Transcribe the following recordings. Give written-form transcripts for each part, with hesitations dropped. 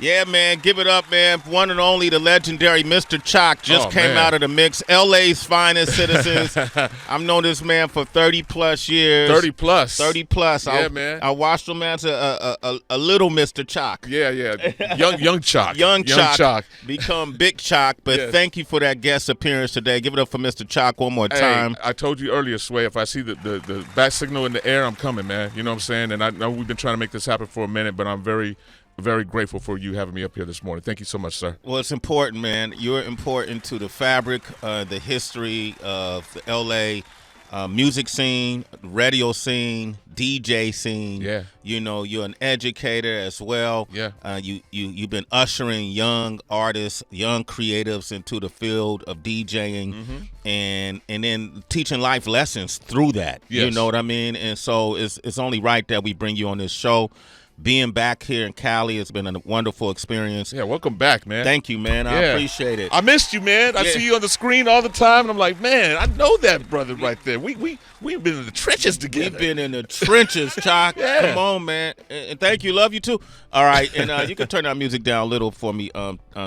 Yeah, man, give it up, man. One and only, the legendary Mr. Choc just came out of the mix. LA's finest citizens. I've known this man for 30-plus years. 30 plus. 30-plus. Yeah, man. I watched him as a little Mr. Choc. Yeah. Young Choc. Young Choc. Become Big Choc. But Yes. Thank you for that guest appearance today. Give it up for Mr. Choc one more time. I told you earlier, Sway, if I see the bat signal in the air, I'm coming, man. You know what I'm saying? And I know we've been trying to make this happen for a minute, but I'm very grateful for you having me up here this morning. Thank you so much, sir. Well, it's important, man. You're important to the fabric, the history of the L.A. Music scene, radio scene, DJ scene. Yeah. You know, you're an educator as well. Yeah. You've been ushering young artists, young creatives into the field of DJing, and then teaching life lessons through that. Yes. You know what I mean? And so it's only right that we bring you on this show. Being back here in Cali has been a wonderful experience. Yeah, welcome back, man. Thank you, man. I appreciate it. I missed you, man. I see you on the screen all the time, and I'm like, man, I know that brother right there. We've been in the trenches together. We've been in the trenches, Choc. Yeah. Come on, man. And thank you. Love you, too. All right. And you can turn that music down a little for me,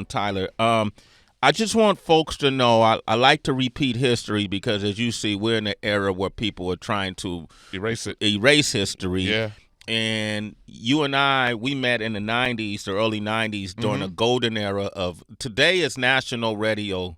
Tyler. I just want folks to know I like to repeat history because, as you see, we're in an era where people are trying to erase history. Yeah. And you and I, we met in the 90s, the early 90s, during a golden era of – today is National Radio.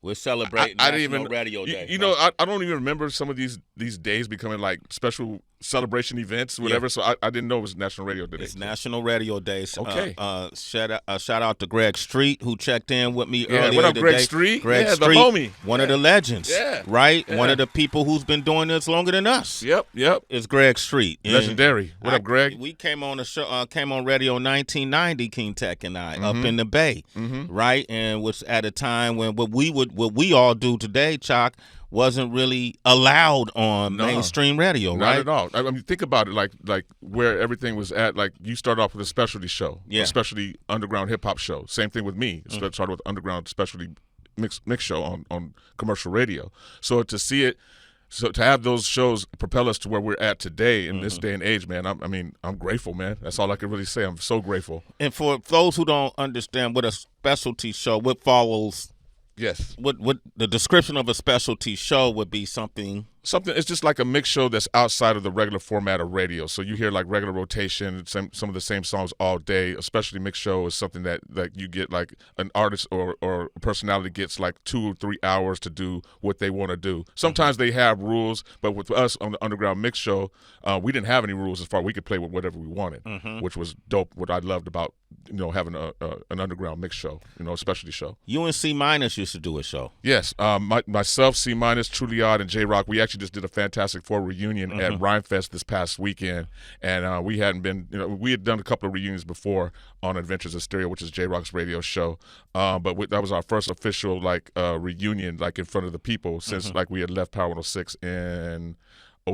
We're celebrating National Radio Day. You know, I don't even remember some of these days becoming like special celebration events, whatever. Yeah. So I didn't know it was National Radio Day. It's National Radio Day. So, okay. Shout out to Greg Street, who checked in with me earlier what up, today. Greg Street? Greg Street, the homie. One of the legends. Yeah. Right? Yeah. One of the people who's been doing this longer than us. Yep. It's Greg Street. Legendary. What up, Greg? We came on the show, came on radio in 1990, King Tech and I, up in the Bay. Right? And was at a time when what we all do today, Choc, wasn't really allowed on mainstream radio, right? Not at all. I mean, think about it, like where everything was at. Like you started off with a specialty show, a specialty underground hip hop show. Same thing with me. Started with underground specialty mix show on commercial radio. So to have those shows propel us to where we're at today in this day and age, man. I'm grateful, man. That's all I can really say. I'm so grateful. And for those who don't understand what a specialty show, what follows. Yes. What the description of a specialty show would be something. It's just like a mix show that's outside of the regular format of radio. So you hear like regular rotation, some of the same songs all day. A specialty mix show is something that you get like an artist or a personality gets like 2 or 3 hours to do what they want to do. Sometimes they have rules, but with us on the underground mix show, we didn't have any rules as far as we could play with whatever we wanted, which was dope. What I loved about having an underground mix show, a specialty show. You and C- used to do a show. Yes, myself, C-, Truliard, and J-Rock, we actually just did a Fantastic Four reunion at Rhymefest this past weekend, and we hadn't been, we had done a couple of reunions before on Adventures of Stereo, which is J-Rock's radio show, but that was our first official reunion in front of the people since we had left Power 106 in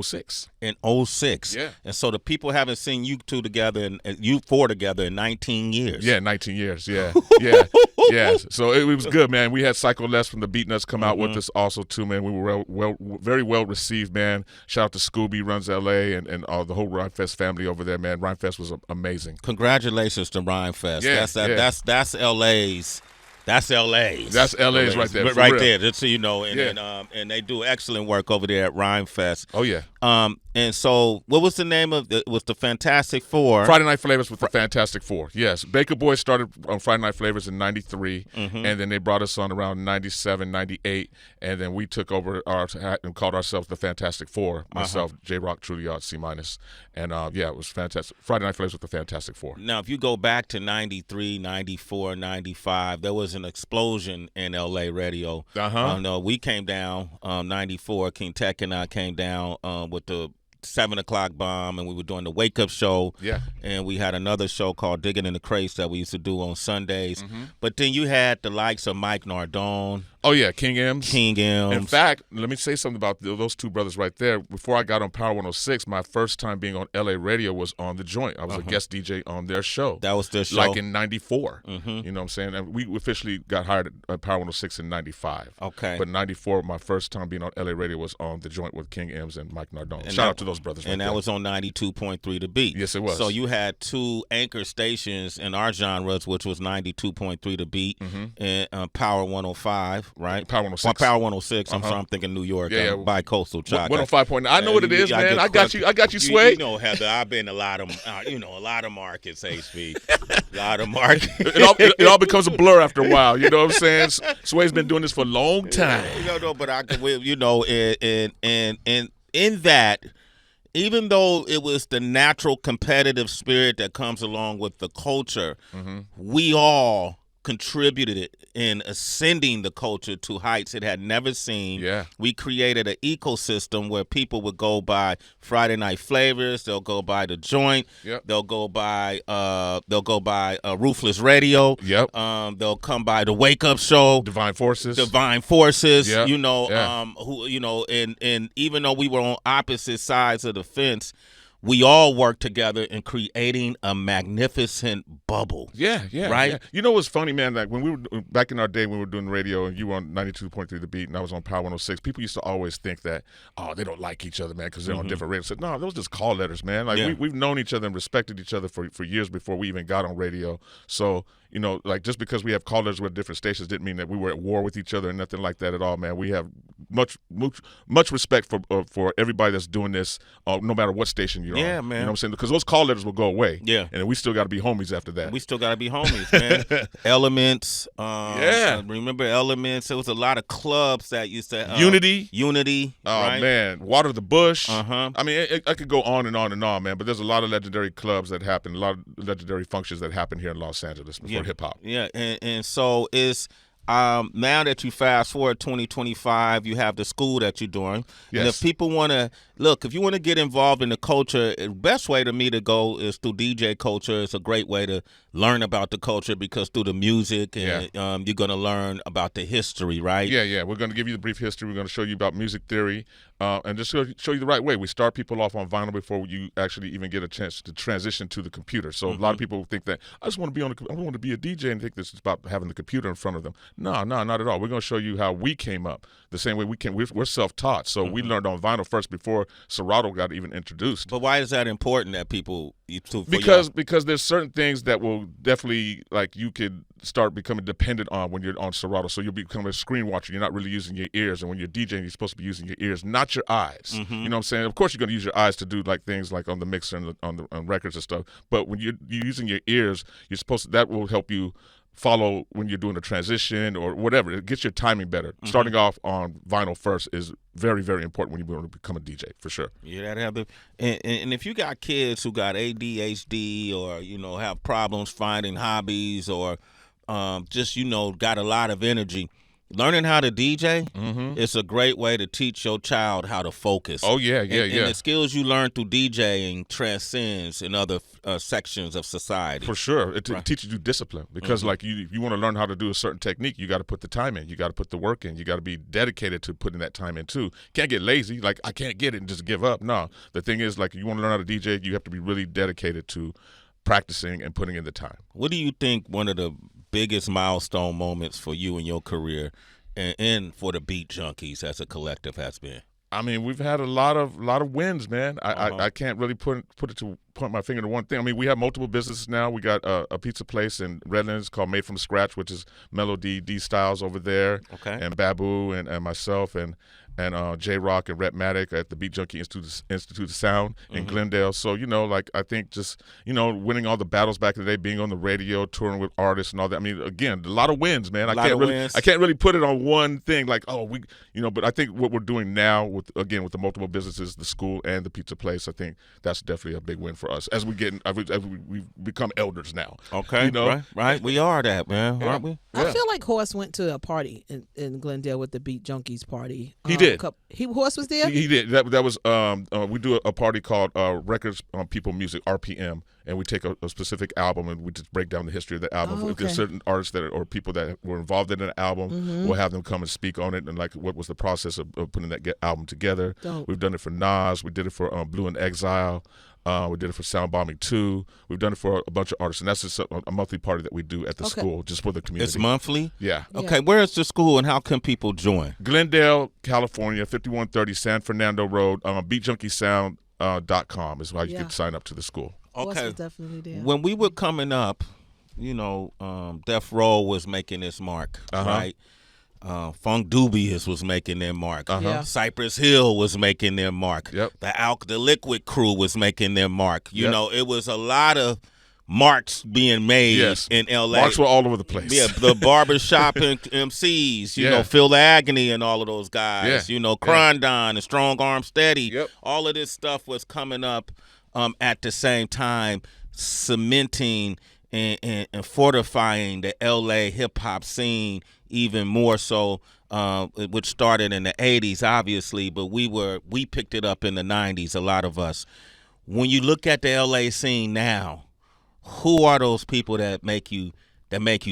06. In 06. Yeah. And so the people haven't seen you two together and you four together in 19 years. Yeah, 19 years. Yeah. Yeah. So it was good, man. We had Psycho Les from the Beat Nuts come out with us also too, man. We were very well received, man. Shout out to Scooby, runs LA, and the whole Rhymefest family over there, man. Rhymefest was amazing. Congratulations to Rhymefest. Yeah, that's LA's. That's LA's. That's LA's right there. Right there. Just so you know. And they do excellent work over there at Rhymefest. Oh, yeah. And so what was the name of it? Was the Fantastic Four? Friday Night Flavors with the Fantastic Four. Yes. Baker Boy started on Friday Night Flavors in 93, and then they brought us on around 97, 98, and then we took over and called ourselves the Fantastic Four. Myself, J-Rock, Truliard, C-, and it was fantastic. Friday Night Flavors with the Fantastic Four. Now, if you go back to 93, 94, 95, there was an explosion in L.A. radio. No, we came down 94. King Tech and I came down with the 7 o'clock bomb, and we were doing the wake up show. Yeah. And we had another show called Digging in the Crates that we used to do on Sundays. But then you had the likes of Mike Nardone. Oh, yeah, King M's. In fact, let me say something about those two brothers right there. Before I got on Power 106, my first time being on LA radio was on The Joint. I was a guest DJ on their show. That was their show? In 94. You know what I'm saying? And we officially got hired at Power 106 in 95. Okay. But in 94, my first time being on LA radio was on The Joint with King M's and Mike Nardone. Shout out to those brothers. And that was on 92.3 The Beat. Yes, it was. So you had two anchor stations in our genres, which was 92.3 The Beat and Power 105, right? Power 106. Well, Power 106. I'm sorry, I'm thinking New York. Yeah, bi-coastal Choc. 105.9. I know what it is, man. I got you, Sway. You know, Heather, I've been a lot of, a lot of markets, HB. A lot of markets. It all becomes a blur after a while. You know what I'm saying? Sway's been doing this for a long time. But I could, in that, even though it was the natural competitive spirit that comes along with the culture, we all contributed in ascending the culture to heights it had never seen. Yeah. We created an ecosystem where people would go by Friday Night Flavors, they'll go by The Joint, they'll go by Ruthless Radio, they'll come by The Wake Up Show, Divine Forces, and even though we were on opposite sides of the fence, we all worked together in creating a magnificent bubble. Yeah, right? Yeah. You know what's funny, man? Like when we were back in our day when we were doing radio and you were on 92.3 The Beat and I was on Power 106, people used to always think that, they don't like each other, man, because they're on different radios. I said, no, those just call letters, man. Like we've known each other and respected each other for years before we even got on radio. So, like just because we have call letters with different stations didn't mean that we were at war with each other and nothing like that at all, man. We have much respect for everybody that's doing this, no matter what station you're on. Man. You know what I'm saying? Because those call letters will go away. Yeah. And we still got to be homies after that. We still got to be homies, man. Elements. Remember Elements? There was a lot of clubs that used to. Unity. Oh, right? Man. Water the Bush. Uh-huh. I mean, I could go on and on and on, man. But there's a lot of legendary clubs that happen, a lot of legendary functions that happen here in Los Angeles for hip-hop. Yeah, and so it's now that you fast forward 2025, you have the school that you're doing. Yes. And if people want to if you want to get involved in the culture, the best way to me to go is through DJ culture. It's a great way to learn about the culture because through the music and you're going to learn about the history, right? Yeah. We're going to give you the brief history. We're going to show you about music theory and just show you the right way. We start people off on vinyl before you actually even get a chance to transition to the computer. So a lot of people think that I just want to be I want to be a DJ and think this is about having the computer in front of them. No, not at all. We're going to show you how we came up the same way we're self-taught. So we learned on vinyl first before Serato got even introduced. But why is that important that people because there's certain things that will definitely you could start becoming dependent on when you're on Serato. So you'll become a screen watcher. You're not really using your ears, and when you're DJing, you're supposed to be using your ears, not your eyes. You know what I'm saying? Of course, you're going to use your eyes to do things like on the mixer and on records and stuff. But when you're using your ears, you're supposed to, that will help you follow when you're doing a transition or whatever. It gets your timing better. Starting off on vinyl first is very, very important when you want to become a DJ, for sure. Yeah, that have the and if you got kids who got ADHD or have problems finding hobbies or just got a lot of energy, learning how to DJ is a great way to teach your child how to focus. Oh, yeah. And the skills you learn through DJing transcends in other sections of society. For sure. It teaches you discipline because, if you want to learn how to do a certain technique, you got to put the time in. You got to put the work in. You got to be dedicated to putting that time in, too. Can't get lazy. I can't get it and just give up. No. The thing is, you want to learn how to DJ, you have to be really dedicated to practicing and putting in the time. What do you think one of the biggest milestone moments for you in your career and for the Beat Junkies as a collective has been? I mean, we've had a lot of wins, man. I can't really point my finger to one thing. I mean, we have multiple businesses now. We got a pizza place in Redlands called Made from Scratch, which is Melody D Styles over there, and Babu and myself and J-Rock and Repmatic at the Beat Junkie Institute of Sound in Glendale. So, I think just, winning all the battles back in the day, being on the radio, touring with artists and all that. I mean, again, a lot of wins, man. I can't really put it on one thing but I think what we're doing now with the multiple businesses, the school and the pizza place, I think that's definitely a big win for us as we've become elders now. Okay. Right. We are that, man, aren't we? I feel like Horse went to a party in Glendale with the Beat Junkies party. He did. Horse was there? He did. That was we do a party called Records on People Music, RPM, and we take a specific album and we just break down the history of the album. If there's certain artists or people that were involved in an album, we'll have them come and speak on it and what was the process of putting that album together. We've done it for Nas. We did it for Blue in Exile. We did it for Sound Bombing 2. We've done it for a bunch of artists, and that's just a monthly party that we do at the school, just for the community. It's monthly? Yeah. Okay, where is the school, and how can people join? Glendale, California, 5130 San Fernando Road. Beat Junkie Sound .com is how you can sign up to the school. Okay. Definitely there. When we were coming up, you know, Death Row was making its mark, right? Funk Dubious was making their mark. Yeah. Cypress Hill was making their mark. Yep. The Liquid Crew was making their mark. You Yep. know, it was a lot of marks being made in L.A. Marks were all over the place. Yeah, the barbershop and MCs, you know, Phil Agony and all of those guys, you know, Crondon and Strong Arm Steady. Yep. All of this stuff was coming up at the same time, cementing and fortifying the L.A. hip-hop scene even more so, which started in the 80s, obviously, but we picked it up in the 90s, a lot of us. When you look at the L.A. scene now, who are those people that make you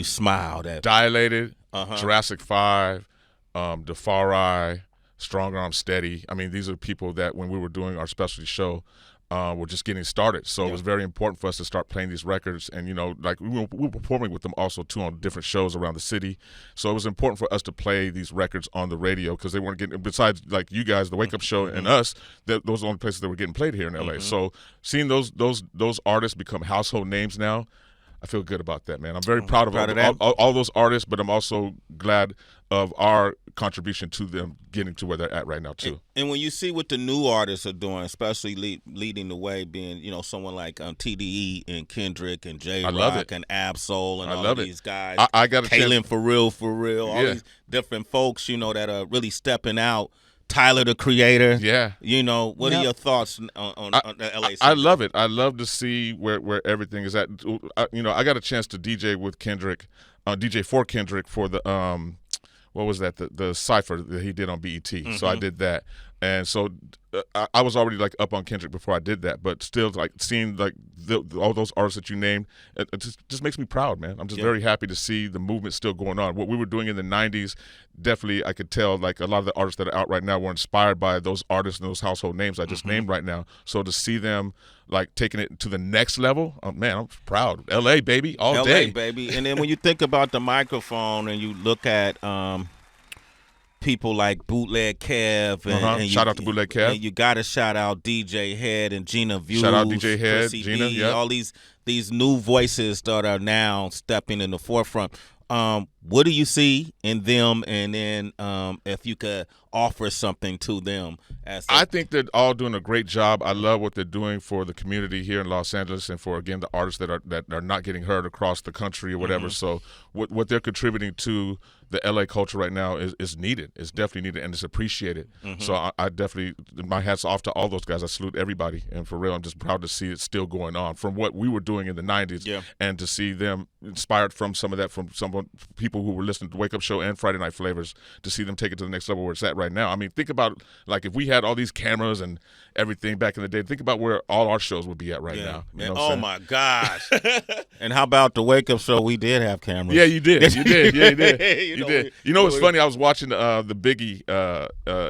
smile? That Dilated, Jurassic 5, Defari, Strong Arm Steady. I mean, these are people that when we were doing our specialty show, we're just getting started. So it was very important for us to start playing these records. And, you know, like we were performing with them also, too, on different shows around the city. So it was important for us to play these records on the radio because they weren't getting, besides like you guys, the Wake Up Show and us, those are the only places that were getting played here in L.A. So seeing those artists become household names now, I feel good about that, man. I'm very proud of all those artists, but I'm also glad of our contribution to them getting to where they're at right now, too. And when you see what the new artists are doing, especially leading the way, being, you know, someone like TDE and Kendrick and J-Rock and Ab-Soul and all of these guys, I got a Kalen for real, all these different folks, you know, that are really stepping out. Tyler, the Creator. Yeah. You know, what are your thoughts on the LA scene? I love it. I love to see where everything is at. You know, I got a chance to DJ with Kendrick, DJ for Kendrick for the what was that? The Cypher that he did on BET. So I did that. And so I was already like up on Kendrick before I did that, but still like seeing like all those artists that you named, it just makes me proud, man. I'm just very happy to see the movement still going on. What we were doing in the 90s, definitely I could tell like a lot of the artists that are out right now were inspired by those artists and those household names I just named right now. So to see them like taking it to the next level, man, I'm proud. LA, baby, all day. LA, baby. And then when you think about the microphone and you look at people like Bootleg Kev and shout out to Bootleg Kev. And you gotta shout out DJ Head and Gina Views. Shout out DJ Head, Chrissy Gina, D, all these new voices that are now stepping in the forefront. What do you see in them, and then if you could offer something to them? I think they're all doing a great job. I love what they're doing for the community here in Los Angeles, and for again the artists that are not getting heard across the country or whatever. So what they're contributing to the LA culture right now is needed. It's definitely needed, and it's appreciated. So I definitely, my hat's off to all those guys. I salute everybody, and for real, I'm just proud to see it still going on from what we were doing in the 90s, and to see them inspired from some of that from people who were listening to Wake Up Show and Friday Night Flavors, to see them take it to the next level where it's at right now. I mean, think about like if we had all these cameras and everything back in the day, think about where all our shows would be at right now. You know what I'm saying? My gosh. And how about the Wake Up Show? We did have cameras. Yeah, you did. You did. Yeah, you did. You did. You know what's funny? I was watching the Biggie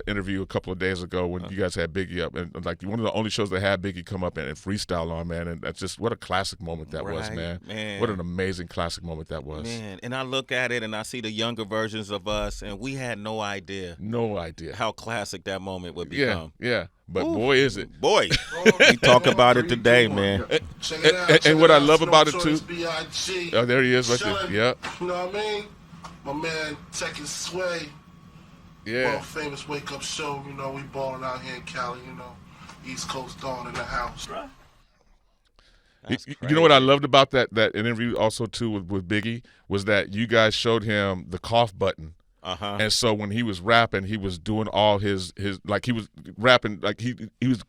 interview a couple of days ago when you guys had Biggie up, and like one of the only shows that had Biggie come up and freestyle on, man. And that's just what a classic moment that was, man. What an amazing classic moment that was. Man, and I look at it and I see the younger versions of us, and we had no idea how classic that moment would become. Yeah. But boy, is it. Boy, we talk about it today, man. And what I love about it, too. Oh, there he is right there. Yeah. You know what I mean? My man, Tech and Sway. Yeah. World famous Wake Up Show. You know, we balling out here in Cali, you know. East Coast Dawn in the house. You know what I loved about that interview also, too, with Biggie, was that you guys showed him the cough button. And so when he was rapping, he was doing all his like he was rapping like he was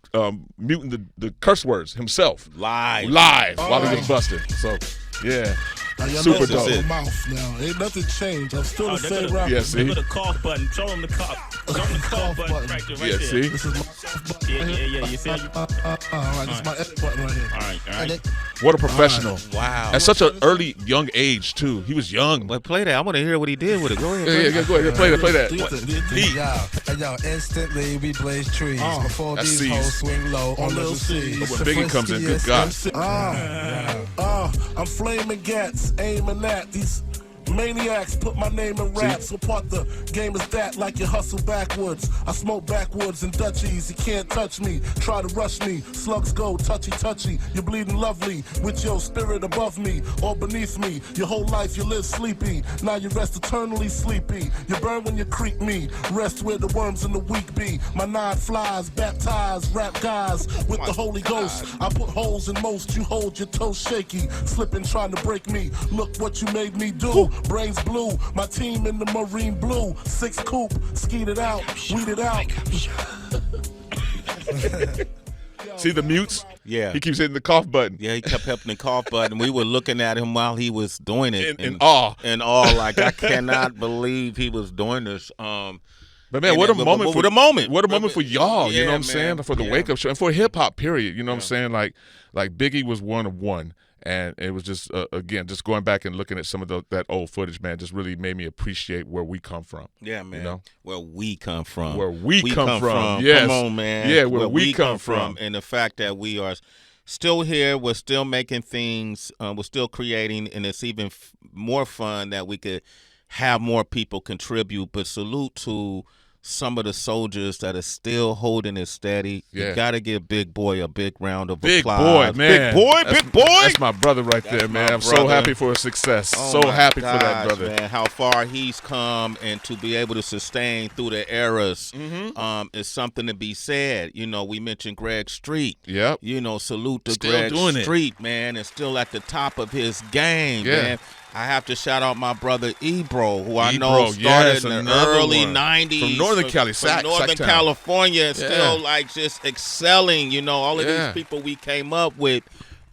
muting the curse words himself live while he was busting. So yeah. Super dope. Mouth now. Ain't nothing changed. I'm still the same rapper. Yeah, see? Look at the cough button. Show him the cough. Show him the cough button right there. Yeah, see? This is my Yeah. You see? all right, this is my edit button right here. All right. What a professional. Wow. At such an early, young age, too. He was young. But play that. I want to hear what he did with it. Go ahead. Yeah, go ahead. Play that. Yo, instantly we blaze trees before that's these C's. hoes swing low on little C's. But when Biggie comes in, good God. I'm flaming gats, aiming at these Maniacs put my name in rap, so part the game is that like you hustle backwards. I smoke backwards in Dutchies, you can't touch me. Try to rush me, slugs go touchy. You're bleeding lovely with your spirit above me or beneath me. Your whole life you live sleepy, now you rest eternally sleepy. You burn when you creep me, rest where the worms and the weak be. My nine flies, baptized, rap guys with the Holy Ghost. I put holes in most, you hold your toes shaky, slipping trying to break me. Look what you made me do. Brains blue, my team in the marine blue. 6 coupe, skeet it out, weed it out. See the mutes? Yeah. He keeps hitting the cough button. Yeah, he kept hitting the cough button. We were looking at him while he was doing it. In awe. In awe. Like, I cannot believe he was doing this. But man, what a moment for the moment. What a moment for y'all, you know what I'm man. saying? For the wake up show and for hip hop period, you know what I'm saying? Like Biggie was one of one. And it was just, again, just going back and looking at some of that old footage, man, just really made me appreciate where we come from. Yeah, man. You know? Where we come from. Where we come from. Yes. Come on, man. Yeah, where we come from. And the fact that we are still here, we're still making things, we're still creating, and it's even more fun that we could have more people contribute. But salute to some of the soldiers that are still holding it steady. Yeah. You got to give Big Boy a big round of Big applause. boy, man. Big boy. That's my brother right there, man. I'm so brother. happy for his success. Oh so my happy gosh, for that brother. Man, how far he's come and to be able to sustain through the eras is something to be said. You know, we mentioned Greg Street. Yep. You know, salute to Still Greg doing it. Street, man, and still at the top of his game, Yeah. man. I have to shout out my brother Ebro, who I know Ebro, started yes, in the another early one. 90s. From Northern Cali, from Northern Sacktown. California, and Yeah. still like just excelling. You know, all of Yeah. these people we came up with.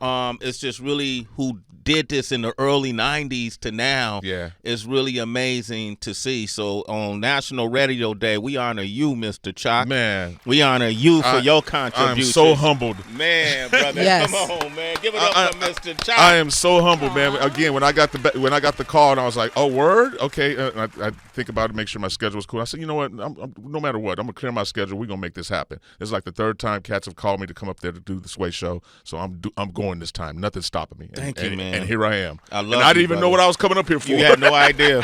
It's just really who did this in the early 90s to now. Yeah. It's really amazing to see. So on National Radio Day, we honor you, Mr. Choc. Man. We honor you for your contribution. I'm so humbled. Man, brother, Yes. come on, man. Give it up for Mr. Choc. I am so humbled, man. Again, when I got the call and I was like, "Oh, word, okay." I think about it, make sure my schedule was cool. I said, "You know what? No matter what, I'm gonna clear my schedule. We're gonna make this happen." This is like the third time cats have called me to come up there to do the Sway Show, so I'm going this time. Nothing's stopping me. Thank you, man. And here I am. I love and I didn't you, even know brother. what I was coming up here for. You had no idea.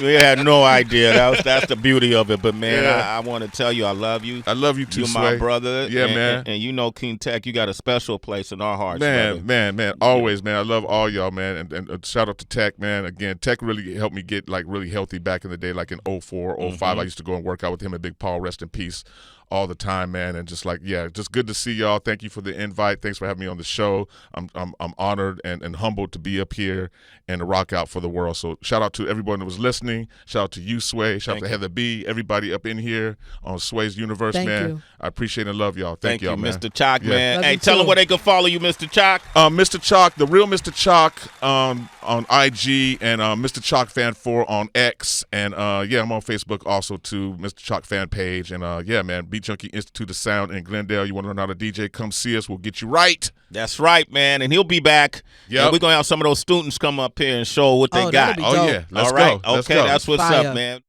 You had no idea. That's the beauty of it. But man, Yeah. I want to tell you, I love you. I love you too, You're Sway. my brother. Yeah, and, man. And you know, King Tech, you got a special place in our hearts, Man, brother. man, always, man. I love all y'all, man. And shout out to Tech, man. Again, Tech really helped me get like really healthy back in the day, like in 04, 05. I used to go and work out with him and Big Paul, rest in peace, all the time, man. And just like, yeah, just good to see y'all. Thank you for the invite. Thanks for having me on the show. I'm honored and humbled to be up here and to rock out for the world. So shout out to everyone that was listening. Shout out to you, Sway. Shout out to Heather B. Everybody up in here on Sway's Universe, Thank man. you. I appreciate and love y'all. Thank y'all, you, man. Mr. Choc, Yeah. man. Love Hey, you tell them too. where they can follow you, Mr. Choc. Mr. Choc, the real Mr. Choc on IG, and Mr. Choc Fan 4 on X, and yeah, I'm on Facebook also too, Mr. Choc Fan page, and yeah, man, Beat Junkie Institute of Sound in Glendale. You want to learn how to DJ? Come see us. We'll get you right. That's right, man. And he'll be back. Yep. And we're going to have some of those students come up here and show what they Oh, got. that'll be Oh dope. yeah, let's All right. go. Let's Okay, go. that's what's Fire. up, man.